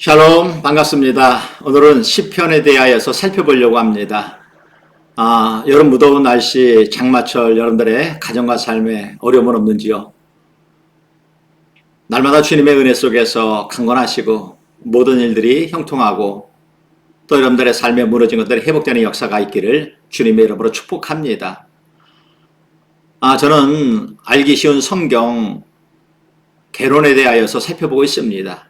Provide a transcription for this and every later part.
샬롬, 반갑습니다. 오늘은 시편에 대하여서 살펴보려고 합니다. 여름 무더운 날씨 장마철 여러분들의 가정과 삶에 어려움은 없는지요? 날마다 주님의 은혜 속에서 강건하시고 모든 일들이 형통하고 또 여러분들의 삶에 무너진 것들이 회복되는 역사가 있기를 주님의 이름으로 축복합니다. 저는 알기 쉬운 성경 개론에 대하여서 살펴보고 있습니다.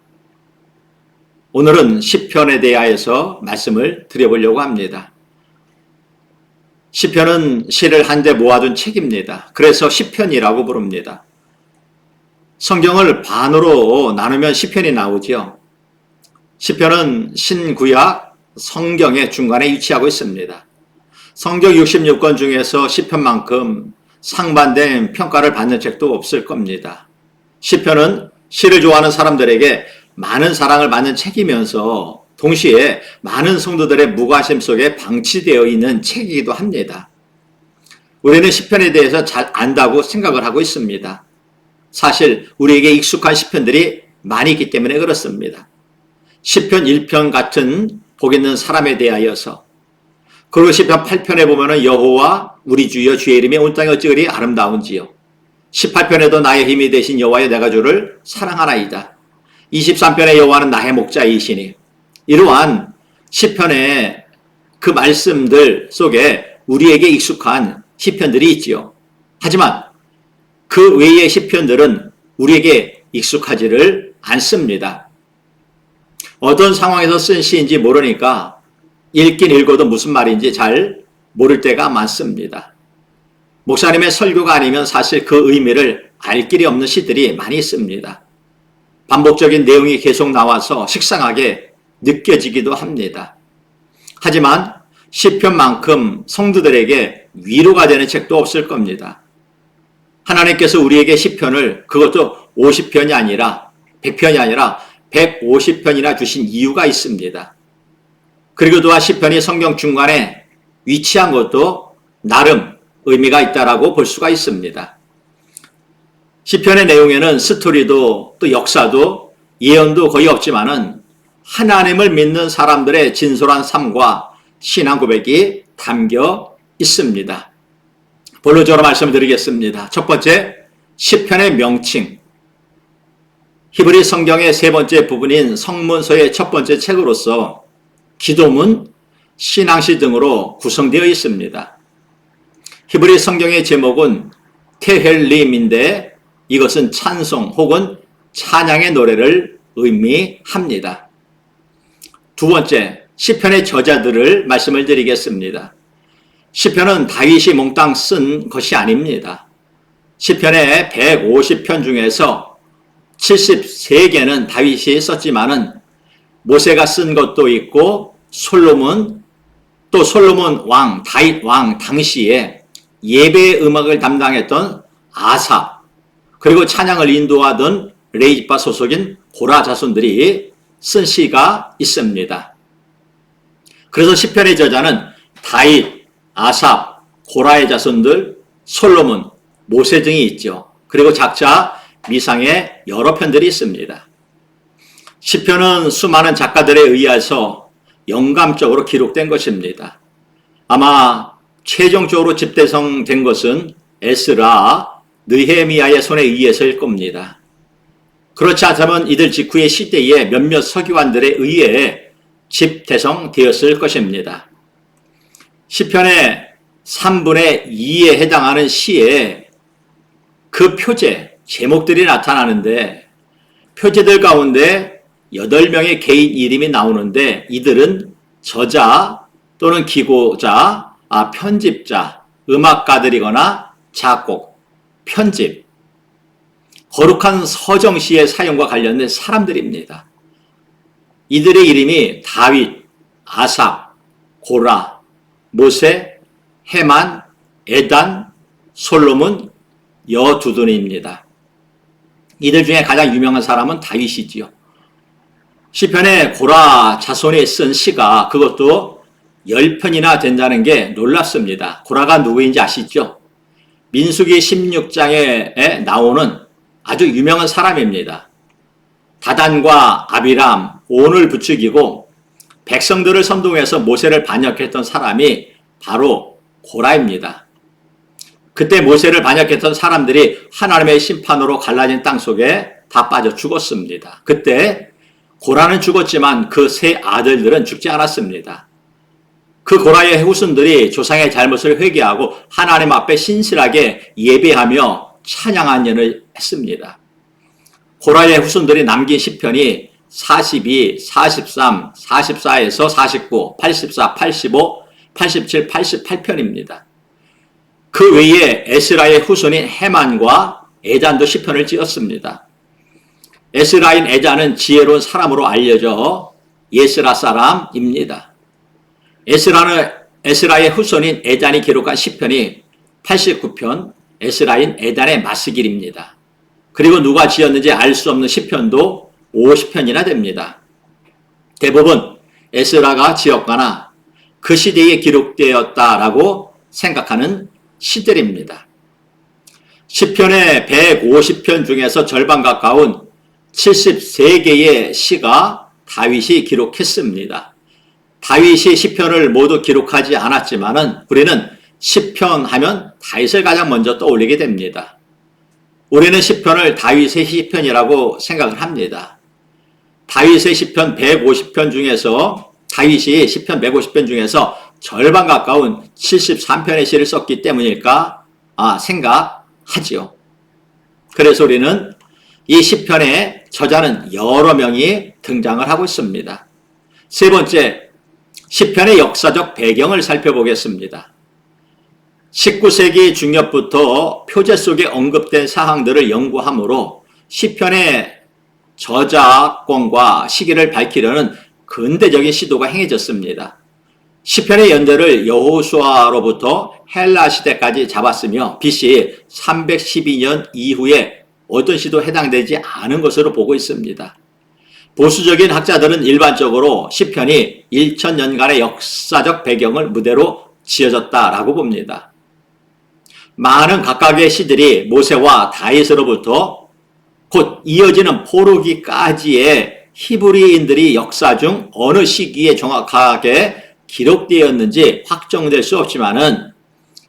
오늘은 시편에 대하여서 말씀을 드려보려고 합니다. 시편은 시를 한데 모아둔 책입니다. 그래서 시편이라고 부릅니다. 성경을 반으로 나누면 시편이 나오죠. 시편은 신구약 성경의 중간에 위치하고 있습니다. 성경 66권 중에서 시편만큼 상반된 평가를 받는 책도 없을 겁니다. 시편은 시를 좋아하는 사람들에게 많은 사랑을 받는 책이면서 동시에 많은 성도들의 무관심 속에 방치되어 있는 책이기도 합니다. 우리는 시편에 대해서 잘 안다고 생각을 하고 있습니다. 사실 우리에게 익숙한 시편들이 많이 있기 때문에 그렇습니다. 시편 1편 같은 복 있는 사람에 대하여서, 그리고 시편 8편에 보면은 여호와 우리 주여 주의 이름이 온 땅에 어찌 그리 아름다운지요. 18편에도 나의 힘이 되신 여호와여 내가 주를 사랑하나이다. 23편의 여호와는 나의 목자이시니. 이러한 시편의 그 말씀들 속에 우리에게 익숙한 시편들이 있지요. 하지만 그 외의 시편들은 우리에게 익숙하지를 않습니다. 어떤 상황에서 쓴 시인지 모르니까 읽긴 읽어도 무슨 말인지 잘 모를 때가 많습니다. 목사님의 설교가 아니면 사실 그 의미를 알 길이 없는 시들이 많이 있습니다. 반복적인 내용이 계속 나와서 식상하게 느껴지기도 합니다. 하지만 시편만큼 성도들에게 위로가 되는 책도 없을 겁니다. 하나님께서 우리에게 시편을, 그것도 50편이 아니라 100편이 아니라 150편이나 주신 이유가 있습니다. 그리고 또한 시편이 성경 중간에 위치한 것도 나름 의미가 있다라고 볼 수가 있습니다. 시편의 내용에는 스토리도 또 역사도 예언도 거의 없지만은 하나님을 믿는 사람들의 진솔한 삶과 신앙 고백이 담겨 있습니다. 본론적으로 말씀드리겠습니다. 첫 번째, 시편의 명칭. 히브리 성경의 세 번째 부분인 성문서의 첫 번째 책으로서 기도문, 신앙시 등으로 구성되어 있습니다. 히브리 성경의 제목은 테헬림인데 이것은 찬송 혹은 찬양의 노래를 의미합니다. 두 번째, 시편의 저자들을 말씀을 드리겠습니다. 시편은 다윗이 몽땅 쓴 것이 아닙니다. 시편의 150편 중에서 73개는 다윗이 썼지만은 모세가 쓴 것도 있고 솔로몬, 또 솔로몬 왕, 다윗 왕 당시에 예배 음악을 담당했던 아삽, 그리고 찬양을 인도하던 레이지파 소속인 고라 자손들이 쓴 시가 있습니다. 그래서 시편의 저자는 다윗, 아삽, 고라의 자손들, 솔로몬, 모세 등이 있죠. 그리고 작자, 미상의 여러 편들이 있습니다. 시편은 수많은 작가들에 의해서 영감적으로 기록된 것입니다. 아마 최종적으로 집대성된 것은 에스라, 느헤미야의 손에 의해서일 겁니다. 그렇지 않다면 이들 직후의 시대에 몇몇 서기관들에 의해 집대성되었을 것입니다. 시편의 3분의 2에 해당하는 시에 그 표제, 제목들이 나타나는데 표제들 가운데 8명의 개인 이름이 나오는데 이들은 저자 또는 기고자, 편집자, 음악가들이거나 작곡, 편집, 거룩한 서정시의 사용과 관련된 사람들입니다. 이들의 이름이 다윗, 아삽, 고라, 모세, 헤만, 에단, 솔로몬, 여두둔입니다. 이들 중에 가장 유명한 사람은 다윗이지요. 시편의 고라 자손이 쓴 시가 그것도 10편이나 된다는 게 놀랍습니다. 고라가 누구인지 아시죠? 민수기 16장에 나오는 아주 유명한 사람입니다. 다단과 아비람, 온을 부추기고 백성들을 선동해서 모세를 반역했던 사람이 바로 고라입니다. 그때 모세를 반역했던 사람들이 하나님의 심판으로 갈라진 땅 속에 다 빠져 죽었습니다. 그때 고라는 죽었지만 그 세 아들들은 죽지 않았습니다. 그 고라의 후손들이 조상의 잘못을 회개하고 하나님 앞에 신실하게 예배하며 찬양한 일을 했습니다. 고라의 후손들이 남긴 시편이 42, 43, 44에서 49, 84, 85, 87, 88편입니다. 그 외에 에스라의 후손인 헤만과 에잔도 시편을 지었습니다. 에스라인 에잔은 지혜로운 사람으로 알려져 예스라 사람입니다. 에스라의 후손인 에잔이 기록한 시편이 89편 에스라인 에잔의 마스길입니다. 그리고 누가 지었는지 알 수 없는 시편도 50편이나 됩니다. 대부분 에스라가 지었거나 그 시대에 기록되었다라고 생각하는 시들입니다. 시편의 150편 중에서 절반 가까운 73개의 시가 다윗이 기록했습니다. 다윗이 시편을 모두 기록하지 않았지만은 우리는 시편 하면 다윗을 가장 먼저 떠올리게 됩니다. 우리는 시편을 다윗의 시편이라고 생각을 합니다. 다윗의 시편 150편 중에서 다윗이 시편 150편 중에서 절반 가까운 73편의 시를 썼기 때문일까 생각하지요. 그래서 우리는 이 시편의 저자는 여러 명이 등장을 하고 있습니다. 세 번째, 시편의 역사적 배경을 살펴보겠습니다. 19세기 중엽부터 표제 속에 언급된 사항들을 연구함으로 시편의 저작권과 시기를 밝히려는 근대적인 시도가 행해졌습니다. 시편의 연대를 여호수아로부터 헬라 시대까지 잡았으며 BC 312년 이후에 어떤 시도 해당되지 않은 것으로 보고 있습니다. 보수적인 학자들은 일반적으로 시편이 1000년간의 역사적 배경을 무대로 지어졌다라고 봅니다. 많은 각각의 시들이 모세와 다윗으로부터 곧 이어지는 포로기까지의 히브리인들이 역사 중 어느 시기에 정확하게 기록되었는지 확정될 수 없지만은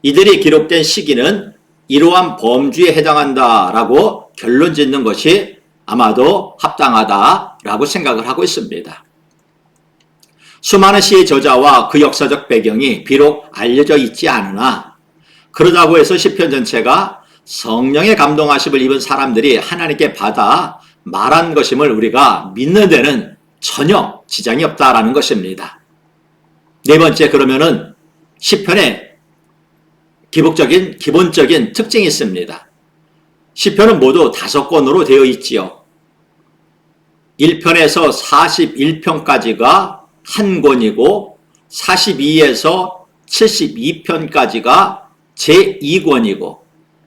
이들이 기록된 시기는 이러한 범주에 해당한다라고 결론 짓는 것이 아마도 합당하다라고 생각을 하고 있습니다. 수많은 시의 저자와 그 역사적 배경이 비록 알려져 있지 않으나 그러다고 해서 시편 전체가 성령의 감동하심을 입은 사람들이 하나님께 받아 말한 것임을 우리가 믿는 데는 전혀 지장이 없다라는 것입니다. 네 번째, 그러면은 시편의 기본적인 특징이 있습니다. 시편은 모두 5권으로 되어 있지요. 1편에서 41편까지가 한 권이고 42에서 72편까지가 제2권이고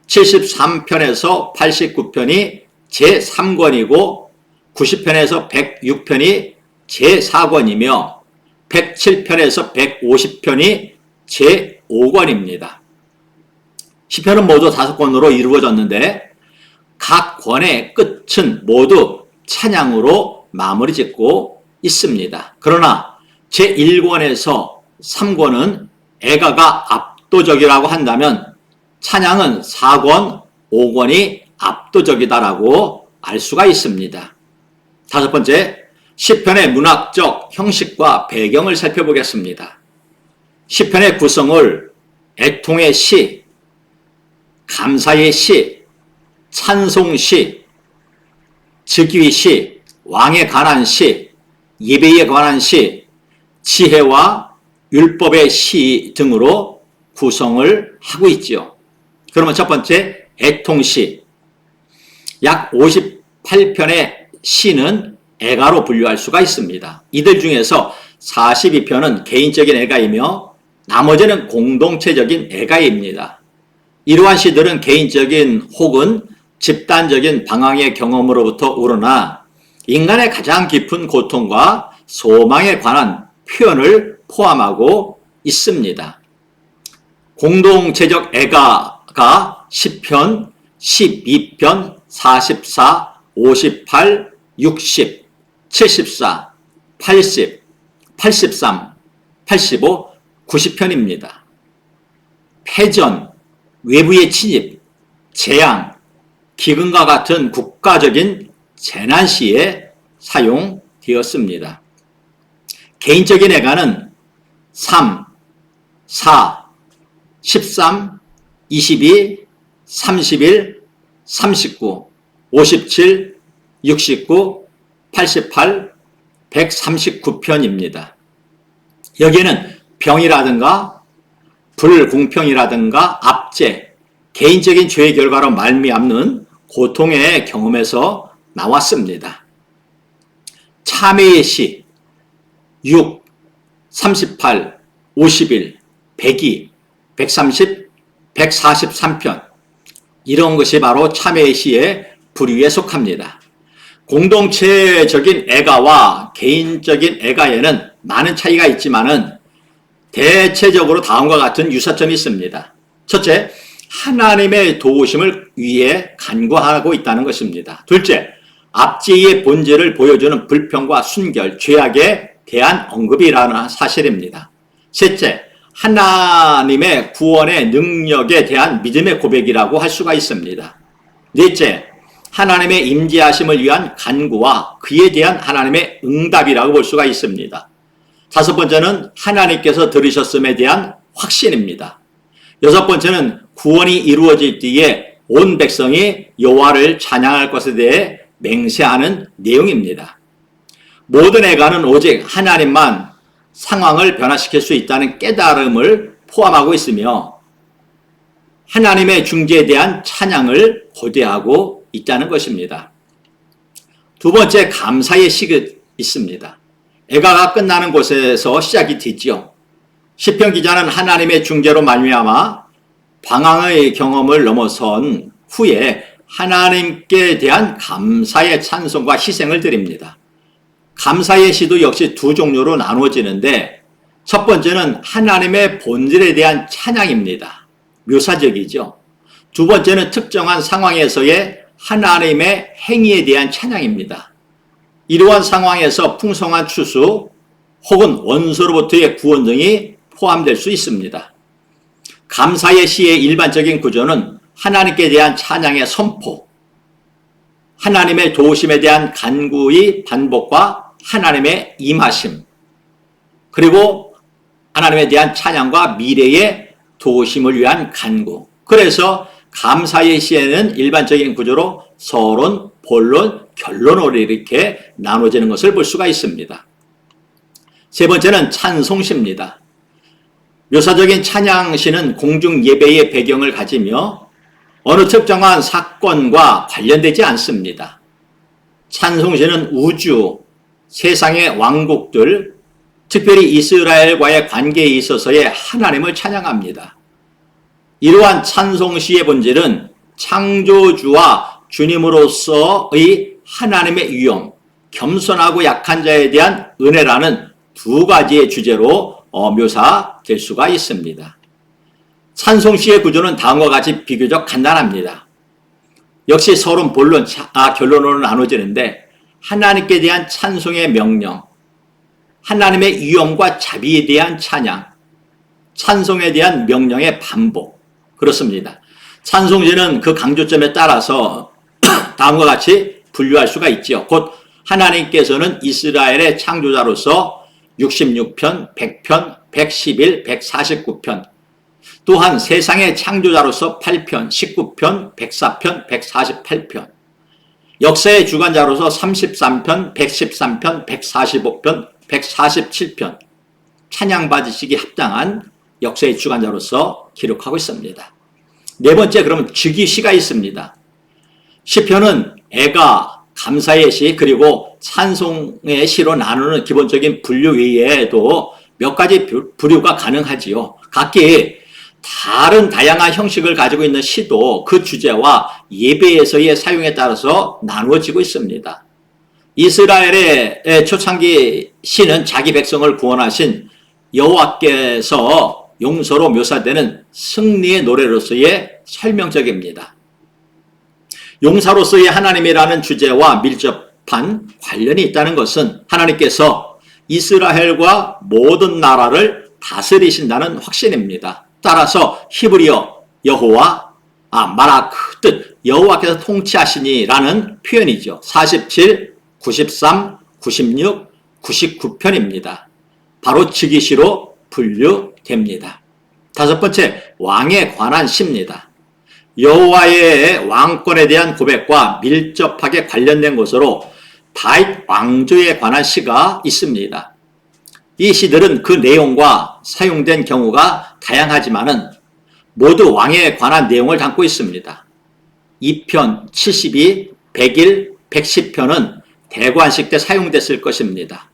73편에서 89편이 제3권이고 90편에서 106편이 제4권이며 107편에서 150편이 제5권입니다. 시편은 모두 5권으로 이루어졌는데 각 권의 끝은 모두 찬양으로 마무리 짓고 있습니다. 그러나 제1권에서 3권은 애가가 압도적이라고 한다면 찬양은 4권, 5권이 압도적이다라고 알 수가 있습니다. 5번째, 시편의 문학적 형식과 배경을 살펴보겠습니다. 시편의 구성을 애통의 시, 감사의 시, 찬송시, 즉위시, 왕에 관한 시, 예배에 관한 시, 지혜와 율법의 시 등으로 구성을 하고 있지요. 그러면 첫 번째, 애통시. 약 58편의 시는 애가로 분류할 수가 있습니다. 이들 중에서 42편은 개인적인 애가이며 나머지는 공동체적인 애가입니다. 이러한 시들은 개인적인 혹은 집단적인 방황의 경험으로부터 우러나 인간의 가장 깊은 고통과 소망에 관한 표현을 포함하고 있습니다. 공동체적 애가가 10편, 12편, 44, 58, 60, 74, 80, 83, 85, 90편입니다. 패전, 외부의 침입, 재앙, 기근과 같은 국가적인 재난 시에 사용되었습니다. 개인적인 애가는 3, 4, 13, 22, 31, 39, 57, 69, 88, 139편입니다. 여기에는 병이라든가 불공평이라든가 압제, 개인적인 죄의 결과로 말미암는 고통의 경험에서 나왔습니다. 참회의 시 6, 38, 51, 102, 130, 143편 이런 것이 바로 참회의 시의 부류에 속합니다. 공동체적인 애가와 개인적인 애가에는 많은 차이가 있지만은 대체적으로 다음과 같은 유사점이 있습니다. 첫째, 하나님의 도우심을 위해 간구하고 있다는 것입니다. 둘째, 압제의 본질을 보여주는 불평과 순결, 죄악에 대한 언급이라는 사실입니다. 셋째, 하나님의 구원의 능력에 대한 믿음의 고백이라고 할 수가 있습니다. 넷째, 하나님의 임재하심을 위한 간구와 그에 대한 하나님의 응답이라고 볼 수가 있습니다. 다섯 번째는 하나님께서 들으셨음에 대한 확신입니다. 여섯 번째는 구원이 이루어질 때에 온 백성이 여호와를 찬양할 것에 대해 맹세하는 내용입니다. 모든 애가는 오직 하나님만 상황을 변화시킬 수 있다는 깨달음을 포함하고 있으며 하나님의 중재에 대한 찬양을 고대하고 있다는 것입니다. 두 번째, 감사의 시가 있습니다. 애가가 끝나는 곳에서 시작이 되지요. 시편 기자는 하나님의 중재로 말미암아 방황의 경험을 넘어선 후에 하나님께 대한 감사의 찬송과 희생을 드립니다. 감사의 시도 역시 두 종류로 나누어지는데 첫 번째는 하나님의 본질에 대한 찬양입니다. 묘사적이죠. 두 번째는 특정한 상황에서의 하나님의 행위에 대한 찬양입니다. 이러한 상황에서 풍성한 추수 혹은 원수로부터의 구원 등이 포함될 수 있습니다. 감사의 시의 일반적인 구조는 하나님께 대한 찬양의 선포, 하나님의 도우심에 대한 간구의 반복과 하나님의 임하심, 그리고 하나님에 대한 찬양과 미래의 도우심을 위한 간구. 그래서 감사의 시에는 일반적인 구조로 서론, 본론, 결론으로 이렇게 나눠지는 것을 볼 수가 있습니다. 세 번째는 찬송시입니다. 묘사적인 찬양시는 공중 예배의 배경을 가지며 어느 특정한 사건과 관련되지 않습니다. 찬송시는 우주, 세상의 왕국들, 특별히 이스라엘과의 관계에 있어서의 하나님을 찬양합니다. 이러한 찬송시의 본질은 창조주와 주님으로서의 하나님의 위엄, 겸손하고 약한 자에 대한 은혜라는 두 가지의 주제로 묘사될 수가 있습니다. 찬송시의 구조는 다음과 같이 비교적 간단합니다. 역시 서론, 본론, 결론으로 나눠지는데 하나님께 대한 찬송의 명령, 하나님의 위엄과 자비에 대한 찬양, 찬송에 대한 명령의 반복, 그렇습니다. 찬송시는 그 강조점에 따라서 다음과 같이 분류할 수가 있죠. 곧 하나님께서는 이스라엘의 창조자로서 66편, 100편, 111, 149편, 또한 세상의 창조자로서 8편, 19편, 104편, 148편, 역사의 주관자로서 33편, 113편, 145편, 147편, 찬양받으시기 합당한 역사의 주관자로서 기록하고 있습니다. 네 번째, 그러면 즉위시가 있습니다. 시편은 애가, 감사의 시, 그리고 찬송의 시로 나누는 기본적인 분류 외에도 몇 가지 부류가 가능하지요. 각기 다른 다양한 형식을 가지고 있는 시도 그 주제와 예배에서의 사용에 따라서 나누어지고 있습니다. 이스라엘의 초창기 시는 자기 백성을 구원하신 여호와께서 용서로 묘사되는 승리의 노래로서의 설명적입니다. 용사로서의 하나님이라는 주제와 밀접한 관련이 있다는 것은 하나님께서 이스라엘과 모든 나라를 다스리신다는 확신입니다. 따라서 히브리어 여호와, 마라크, 뜻 여호와께서 통치하시니라는 표현이죠. 47, 93, 96, 99편입니다. 바로 즉위시로 분류됩니다. 다섯 번째, 왕에 관한 시입니다. 여호와의 왕권에 대한 고백과 밀접하게 관련된 것으로 다윗 왕조에 관한 시가 있습니다. 이 시들은 그 내용과 사용된 경우가 다양하지만은 모두 왕에 관한 내용을 담고 있습니다. 2편, 72, 101, 110편은 대관식 때 사용됐을 것입니다.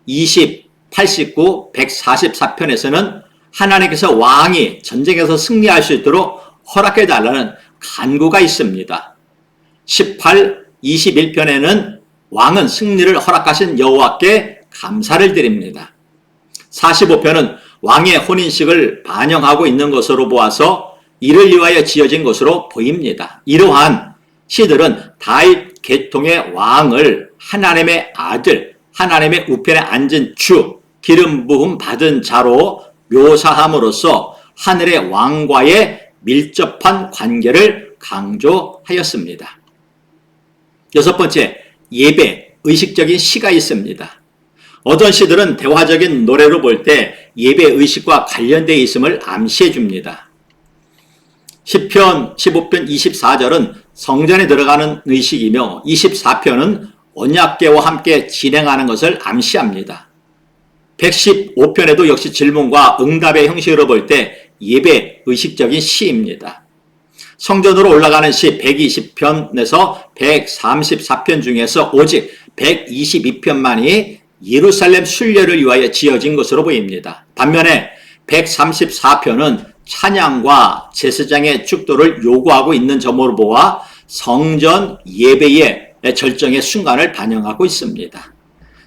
20, 89, 144편에서는 하나님께서 왕이 전쟁에서 승리할 수 있도록 허락해달라는 간구가 있습니다. 18, 21편에는 왕은 승리를 허락하신 여호와께 감사를 드립니다. 45편은 왕의 혼인식을 반영하고 있는 것으로 보아서 이를 위하여 지어진 것으로 보입니다. 이러한 시들은 다윗 계통의 왕을 하나님의 아들, 하나님의 우편에 앉은 주, 기름 부음 받은 자로 묘사함으로써 하늘의 왕과의 밀접한 관계를 강조하였습니다. 여섯 번째, 예배, 의식적인 시가 있습니다. 어떤 시들은 대화적인 노래로 볼 때 예배 의식과 관련되어 있음을 암시해 줍니다. 10편, 15편, 24절은 성전에 들어가는 의식이며 24편은 언약궤와 함께 진행하는 것을 암시합니다. 115편에도 역시 질문과 응답의 형식으로 볼 때 예배 의식적인 시입니다. 성전으로 올라가는 시 120편에서 134편 중에서 오직 122편만이 예루살렘 순례를 위하여 지어진 것으로 보입니다. 반면에 134편은 찬양과 제사장의 축도를 요구하고 있는 점으로 보아 성전 예배의 절정의 순간을 반영하고 있습니다.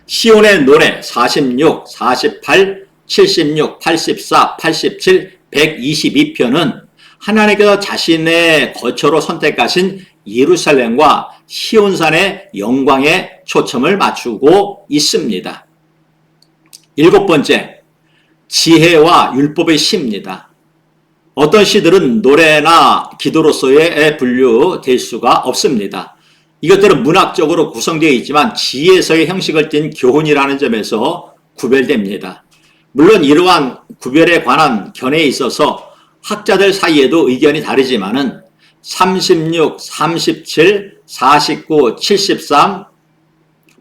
시온의 노래 46, 48, 76, 84, 87, 122편은 하나님께서 자신의 거처로 선택하신 예루살렘과 시온산의 영광에 초점을 맞추고 있습니다. 일곱 번째, 지혜와 율법의 시입니다. 어떤 시들은 노래나 기도로서의 분류될 수가 없습니다. 이것들은 문학적으로 구성되어 있지만 지혜서의 형식을 띤 교훈이라는 점에서 구별됩니다. 물론 이러한 구별에 관한 견해에 있어서 학자들 사이에도 의견이 다르지만은 36, 37, 49, 73,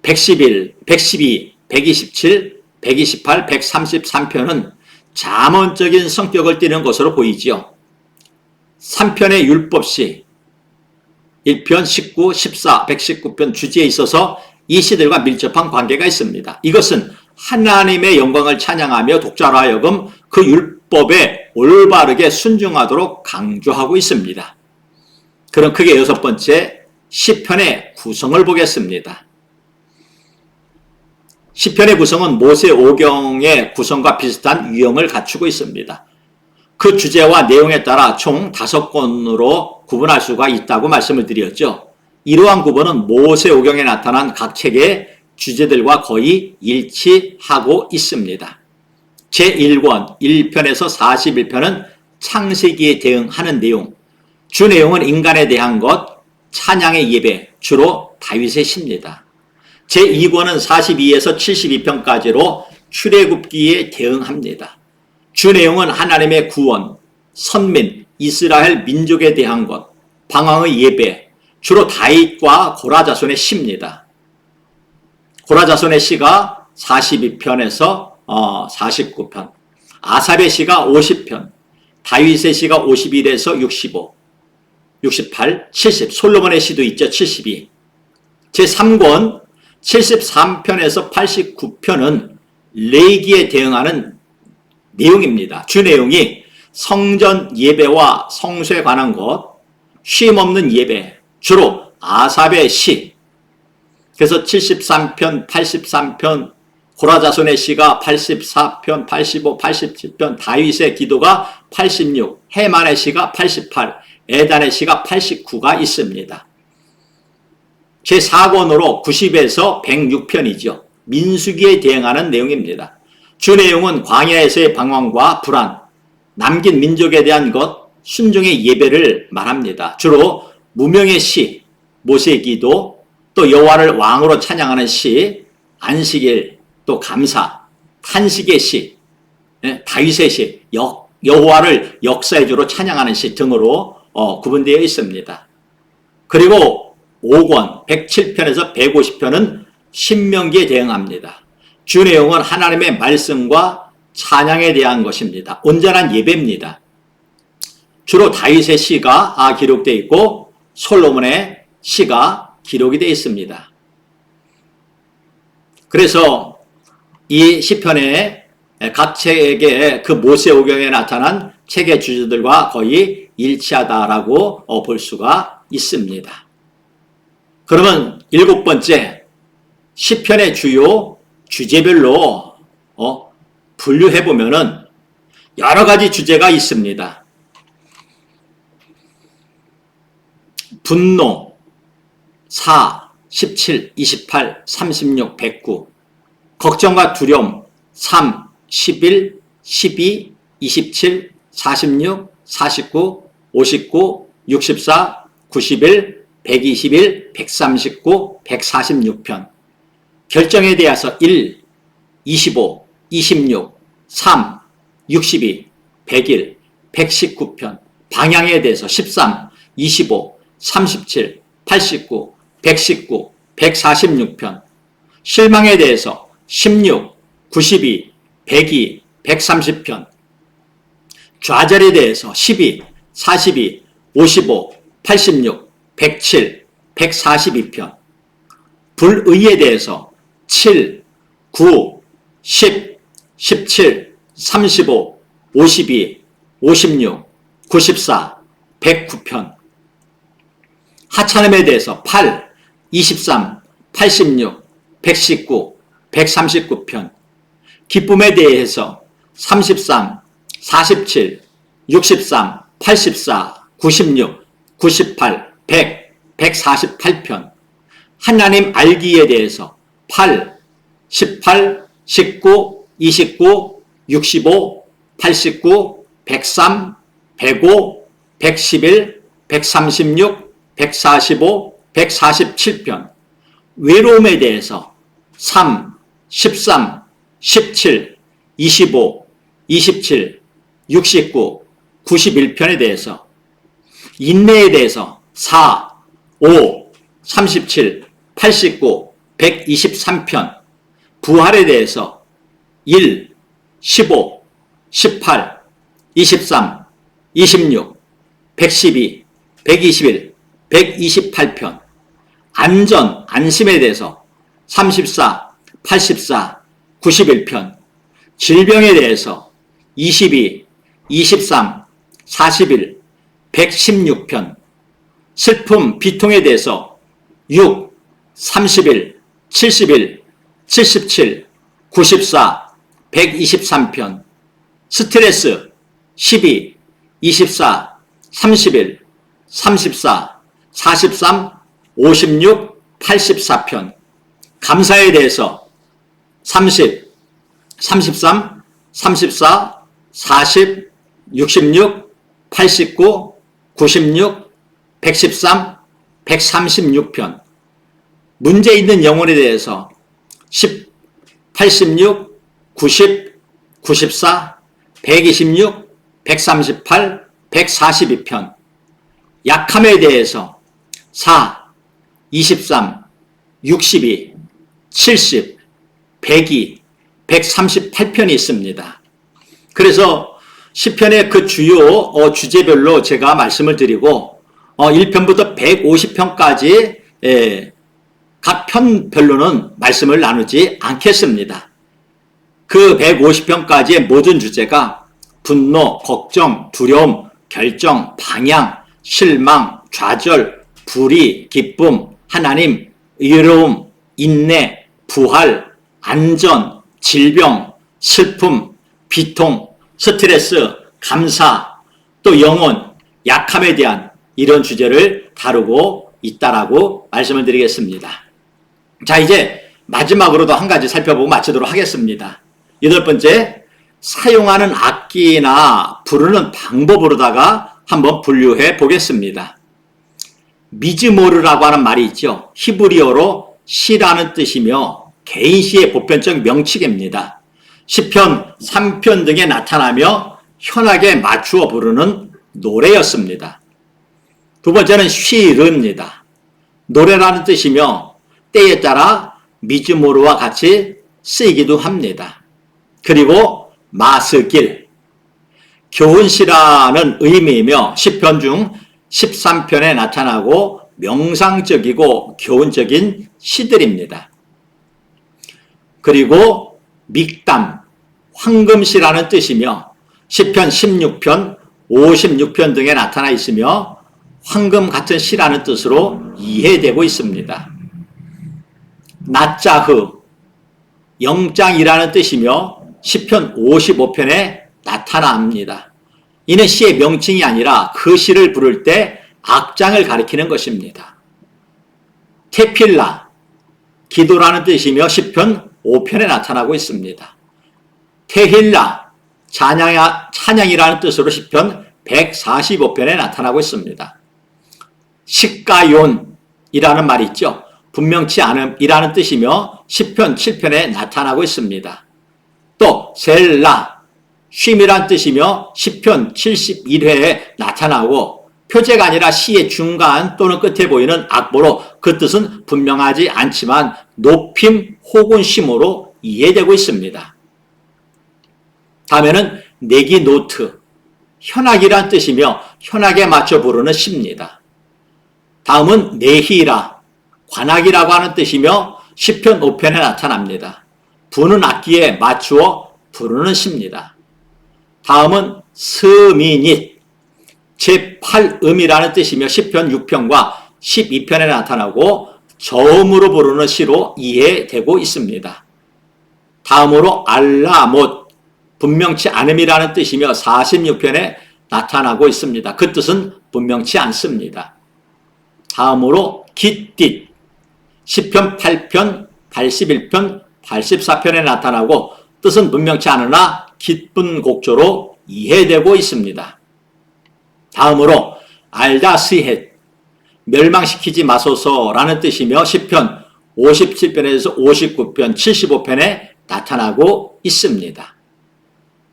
111, 112, 127, 128, 133편은 잠언적인 성격을 띠는 것으로 보이지요. 3편의 율법시, 1편, 19, 14, 119편 주제에 있어서 이 시들과 밀접한 관계가 있습니다. 이것은 하나님의 영광을 찬양하며 독자로 하여금 그 율법에 올바르게 순종하도록 강조하고 있습니다. 그럼 크게 여섯 번째, 시편의 구성을 보겠습니다. 시편의 구성은 모세 오경의 구성과 비슷한 유형을 갖추고 있습니다. 그 주제와 내용에 따라 총 5권으로 구분할 수가 있다고 말씀을 드렸죠. 이러한 구분은 모세 오경에 나타난 각 책의 주제들과 거의 일치하고 있습니다. 제1권 1편에서 41편은 창세기에 대응하는 내용, 주 내용은 인간에 대한 것, 찬양의 예배, 주로 다윗의 시입니다. 제2권은 42에서 72편까지로 출애굽기에 대응합니다. 주 내용은 하나님의 구원, 선민, 이스라엘 민족에 대한 것, 방황의 예배, 주로 다윗과 고라 자손의 시입니다. 고라 자손의 시가 42편에서 49편, 아삽의 시가 50편, 다윗의 시가 51에서 65, 68, 70, 솔로몬의 시도 있죠. 72. 제3권 73편에서 89편은 레위기에 대응하는 내용입니다. 주 내용이 성전 예배와 성소에 관한 것, 쉼없는 예배, 주로 아삽의 시. 그래서 73편, 83편, 고라 자손의 시가 84편, 85, 87편, 다윗의 기도가 86, 헤만의 시가 88, 에단의 시가 89가 있습니다. 제4권으로 90에서 106편이죠. 민수기에 대응하는 내용입니다. 주 내용은 광야에서의 방황과 불안, 남긴 민족에 대한 것, 순종의 예배를 말합니다. 주로 무명의 시, 모세의 기도, 또 여호와를 왕으로 찬양하는 시, 안식일, 또 감사, 탄식의 시, 다윗의 시, 여호와를 역사의 주로 찬양하는 시 등으로 구분되어 있습니다. 그리고 5권 107편에서 150편은 신명기에 대응합니다. 주 내용은 하나님의 말씀과 찬양에 대한 것입니다. 온전한 예배입니다. 주로 다윗의 시가 기록되어 있고 솔로몬의 시가 기록이 되어 있습니다. 그래서 이 시편의 각 책의 그 모세오경에 나타난 책의 주제들과 거의 일치하다라고 볼 수가 있습니다. 그러면 7번째, 시편의 주요 주제별로 분류해 보면은 여러 가지 주제가 있습니다. 분노 4, 17, 28, 36, 109, 걱정과 두려움 3, 11, 12, 27, 46, 49, 59, 64, 91, 121, 139, 146편. 결정에 대해서 1, 25, 26, 3, 62, 101, 119편. 방향에 대해서 13, 25, 37, 89, 119, 146편. 실망에 대해서 16, 92, 102, 130편. 좌절에 대해서 12, 42, 55, 86, 107, 142편. 불의에 대해서 7, 9, 10, 17, 35, 52, 56, 94, 109편. 하찮음에 대해서 8, 23, 86, 119, 139편. 기쁨에 대해서 33, 47, 63, 84, 96, 98, 100, 148편. 하나님 알기에 대해서 8, 18, 19, 29, 65, 89, 103, 105, 111, 136, 145, 147편. 외로움에 대해서 3, 13, 17, 25, 27, 69, 91편에 대해서. 인내에 대해서 4, 5, 37, 89, 123편. 부활에 대해서 1, 15, 18, 23, 26, 112, 121, 128편. 안전, 안심에 대해서 34, 84, 91편. 질병에 대해서 22, 23, 41, 116편. 슬픔, 비통에 대해서 6, 31, 71, 77, 94, 123편. 스트레스 12, 24, 31, 34, 43, 56, 84편. 감사에 대해서 30, 33, 34, 40, 66, 89, 96, 113, 136편. 문제 있는 영혼에 대해서 10, 86, 90, 94, 126, 138, 142편. 약함에 대해서 4, 23, 62, 70, 102, 138편이 있습니다. 그래서 시편의 그 주요 주제별로 제가 말씀을 드리고 1편부터 150편까지 각 편별로는 말씀을 나누지 않겠습니다. 그 150편까지의 모든 주제가 분노, 걱정, 두려움, 결정, 방향, 실망, 좌절, 불의, 기쁨, 하나님, 의로움, 인내, 부활, 안전, 질병, 슬픔, 비통, 스트레스, 감사, 또 영혼, 약함에 대한 이런 주제를 다루고 있다라고 말씀을 드리겠습니다. 자, 이제 마지막으로도 한 가지 살펴보고 마치도록 하겠습니다. 8번째, 사용하는 악기나 부르는 방법으로다가 한번 분류해 보겠습니다. 미즈모르라고 하는 말이 있죠. 히브리어로 시라는 뜻이며 개인시의 보편적 명칭입니다. 시편 3편 등에 나타나며 현악에 맞추어 부르는 노래였습니다. 두 번째는 쉬르입니다. 노래라는 뜻이며 때에 따라 미즈모르와 같이 쓰이기도 합니다. 그리고 마스길, 교훈시라는 의미이며 시편 중 13편에 나타나고 명상적이고 교훈적인 시들입니다. 그리고 믹담, 황금시라는 뜻이며 시편 16편, 56편 등에 나타나 있으며 황금 같은 시라는 뜻으로 이해되고 있습니다. 나짜흐, 영장이라는 뜻이며 시편 55편에 나타납니다. 이는 시의 명칭이 아니라 그 시를 부를 때 악장을 가리키는 것입니다. 테필라, 기도라는 뜻이며 시편 5편에 나타나고 있습니다. 테힐라, 찬양이라는 뜻으로 시편 145편에 나타나고 있습니다. 식가욘이라는 말이 있죠. 분명치 않음이라는 뜻이며 시편 7편에 나타나고 있습니다. 또 셀라, 쉼이란 뜻이며 시편 71회에 나타나고 표제가 아니라 시의 중간 또는 끝에 보이는 악보로 그 뜻은 분명하지 않지만 높임 혹은 쉼으로 이해되고 있습니다. 다음에는 네기노트, 현악이란 뜻이며 현악에 맞춰 부르는 시입니다. 다음은 네히라, 관악이라고 하는 뜻이며 시편 5편에 나타납니다. 부는 악기에 맞추어 부르는 시입니다. 다음은 스미닛, 제8음이라는 뜻이며 시편 6편과 12편에 나타나고 저음으로 부르는 시로 이해되고 있습니다. 다음으로 알라못, 분명치 않음이라는 뜻이며 46편에 나타나고 있습니다. 그 뜻은 분명치 않습니다. 다음으로 깃딧, 시편 8편, 81편, 84편에 나타나고 뜻은 분명치 않으나 기쁜 곡조로 이해되고 있습니다. 다음으로 알다스헷, 멸망시키지 마소서라는 뜻이며 시편 57편에서 59편, 75편에 나타나고 있습니다.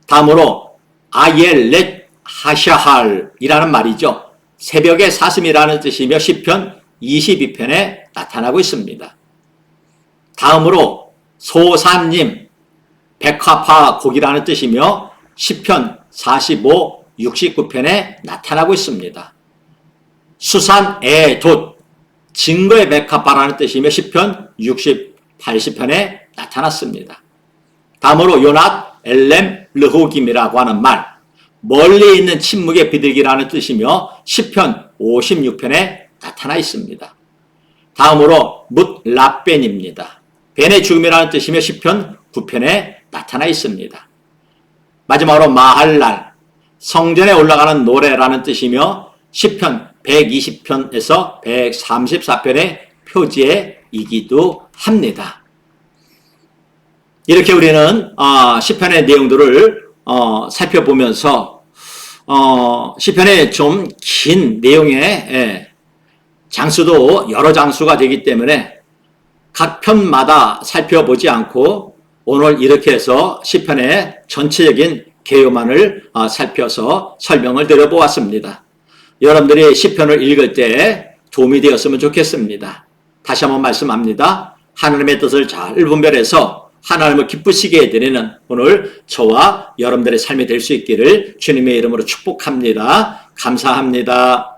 다음으로 아옐렛 하샤할이라는 말이죠. 새벽의 사슴이라는 뜻이며 시편 22편에 나타나고 있습니다. 다음으로 소산님, 백화파 곡이라는 뜻이며 시편 45, 69편에 나타나고 있습니다. 수산에돛, 증거의 백합바라는 뜻이며 시편 60, 80편에 나타났습니다. 다음으로 요낫 엘렘 르호김이라고 하는 말, 멀리 있는 침묵의 비둘기라는 뜻이며 시편 56편에 나타나 있습니다. 다음으로 뭇라벤입니다. 벤의 죽음이라는 뜻이며 시편 9편에 나타나 있습니다. 마지막으로 마할랄, 성전에 올라가는 노래라는 뜻이며 시편 120편에서 134편의 표지이기도 합니다. 이렇게 우리는 시편의 내용들을 살펴보면서 시편의 좀 긴 내용의 장수도 여러 장수가 되기 때문에 각 편마다 살펴보지 않고 오늘 이렇게 해서 시편의 전체적인 개요만을 살펴서 설명을 드려보았습니다. 여러분들이 시편을 읽을 때 도움이 되었으면 좋겠습니다. 다시 한번 말씀합니다. 하나님의 뜻을 잘 분별해서 하나님을 기쁘시게 해드리는 오늘 저와 여러분들의 삶이 될 수 있기를 주님의 이름으로 축복합니다. 감사합니다.